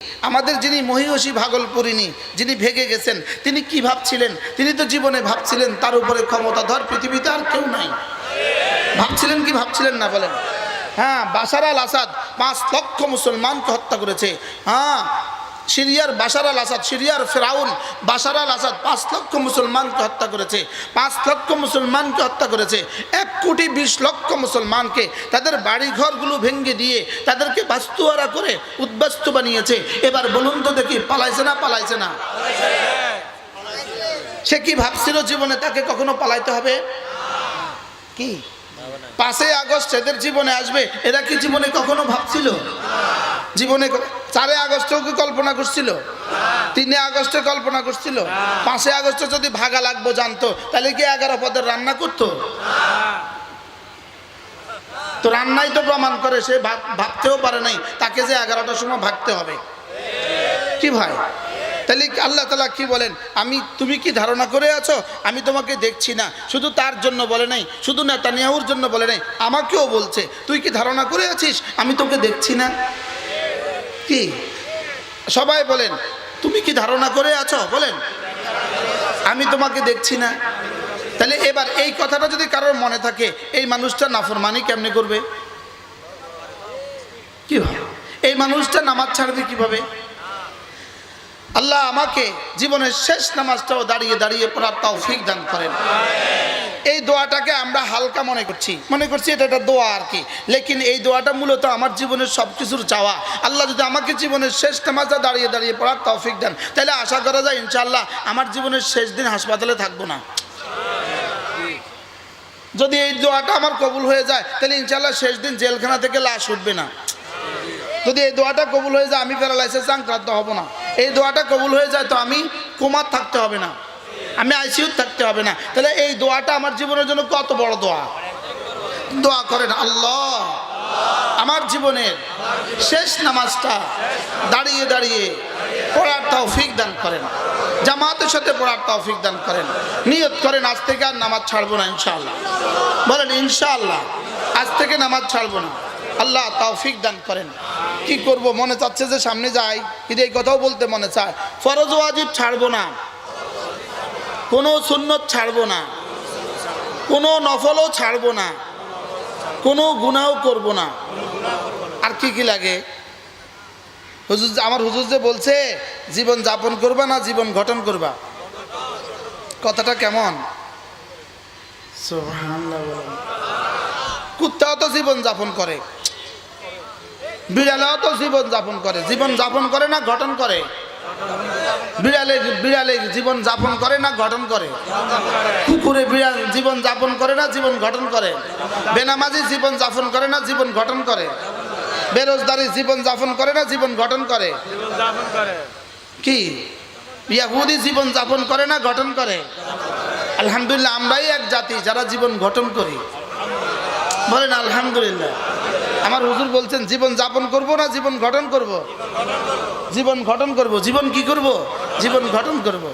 আমাদের যিনি মহিষী ভাগলপুরিনী, যিনি ভেগে গেছেন, তিনি কি ভাবছিলেন? তিনি তো জীবনে ভাবছিলেন তার উপরে ক্ষমতাধর পৃথিবীতে আর কেউ নাই। ভাবছিলেন কি ভাবছিলেন না বলেন? হ্যাঁ, বাশার আল আসাদ 5 লক্ষ মুসলমানকে হত্যা করেছে। হ্যাঁ, সিরিয়ার বাশার আল আসাদ, সিরিয়ার ফেরাউন বাশার আল আসাদ 5 লক্ষ মুসলমানকে হত্যা করেছে। 5 লক্ষ মুসলমানকে হত্যা করেছে। 1,20,00,000 মুসলমানকে তাদের বাড়িঘরগুলো ভেঙে দিয়ে তাদেরকে বাস্তুহারা করে উদ্বাস্তু বানিয়েছে। এবার বলুন তো দেখি, পালাইছে না পালাইছে না? সে কি ভাবছিল জীবনে তাকে কখনো পালাইতে হবে? কি 5ই আগস্ট এদের জীবনে আসবে, এরা কি জীবনে কখনো ভাবছিল? জীবনে 4ই আগস্টেও কি কল্পনা করছিল? 3 আগস্টে কল্পনা করছিল? 5ই আগস্টে যদি ভাগা লাগবো জানতো, তাহলে কি 11 পদের রান্না করতো? তো রান্নাই তো প্রমাণ করে সে ভাবতেও পারে নাই তাকে যে 11টার সময় ভাগতে হবে। কি ভাই, তাহলে আল্লাহ তাআলা কি বলেন? তুমি কি ধারণা করে আছো আমি তোমাকে দেখছি না? শুধু তার জন্য বলে নাই, শুধু নেতানিয়াহুর জন্য বলে নাই, আমাকেও বলছে তুই কি ধারণা করে আছিস আমি তোকে দেখছি না? কি সবাই বলেন, তুমি কি ধারণা করে আছো? বলেন, আমি তোমাকে দেখছি না। তাহলে এবার এই কথাটা যদি কারোর মনে থাকে, এই মানুষটা নাফরমানি কেমনে করবে? কিভাবে এই মানুষটা নামাজ ছাড়বে কিভাবে? আল্লাহ আমাকে জীবনের শেষ নামাজটাও দাঁড়িয়ে দাঁড়িয়ে পড়ার তৌফিক দান করেন। এই দোয়াটাকে আমরা হালকা মনে করছি এটা একটা দোয়া আর কি, লেকিন এই দোয়াটা মূলত আমার জীবনের সব কিছুর চাওয়া। আল্লাহ যদি আমাকে জীবনের শেষ নামাজটা দাঁড়িয়ে দাঁড়িয়ে পড়ার তৌফিক দেন, তাহলে আশা করা যায় ইনশাআল্লাহ আমার জীবনের শেষ দিন হাসপাতালে থাকবো না। যদি এই দোয়াটা আমার কবুল হয়ে যায়, তাহলে ইনশাআল্লাহ শেষ দিন জেলখানা থেকে লাশ উঠবে না। যদি এই দোয়াটা কবুল হয়ে যায়, আমি প্যারালাইসিসে আক্রান্ত হব না। এই দোয়াটা কবুল হয়ে যায় তো আমি কোমার থাকতে হবে না, আমি আইসিইউ থাকতে হবে না। তাহলে এই দোয়াটা আমার জীবনের জন্য কত বড় দোয়া। দোয়া করেন, আল্লাহ আমার জীবনের শেষ নামাজটা দাঁড়িয়ে দাঁড়িয়ে পড়ার তৌফিক দান করেন, জামাতের সাথে পড়ার তৌফিক দান করেন। নিয়ত করেন আজ থেকে আর নামাজ ছাড়বো না ইনশাআল্লাহ। বলেন ইনশাআল্লাহ আজ থেকে নামাজ ছাড়বো না। আল্লাহ তৌফিক দান করেন। কি করব, মনে চাচ্ছে যে সামনে যাই, কিন্তু এই কথাও বলতে মনে চায়। ফরজ ওয়াজিব ছাড়বো না, কোনো সুন্নত ছাড়বো না, কোনো নফলও ছাড়বো না, কোনো গুনাহও করব না। আর কি কি লাগে? হুজুর, আমার হুজুর যে বলছে জীবন যাপন করবা না জীবন গঠন করবা, কথাটা কেমন? সুবহানাল্লাহ। কুত্তাও তো জীবন যাপন করে, বিড়ালেও তো জীবন যাপন করে। জীবন যাপন করে না গঠন করে? বিড়ালে জীবন যাপন করে না গঠন করে? কুকুরে বিড়াল জীবন যাপন করে না জীবন গঠন করে? বেনামাজি জীবন যাপন করে না জীবন গঠন করে? বেরোজগারি জীবন যাপন করে না জীবন গঠন করে? কি ইহুদি জীবন যাপন করে না গঠন করে? আলহামদুলিল্লাহ আমরাই এক জাতি যারা জীবন গঠন করি। বলেন আলহামদুলিল্লাহ। আমার হুজুর বলছেন জীবন যাপন করব না জীবন গঠন করব? জীবন গঠন করব। জীবন কি করব? জীবন গঠন করব।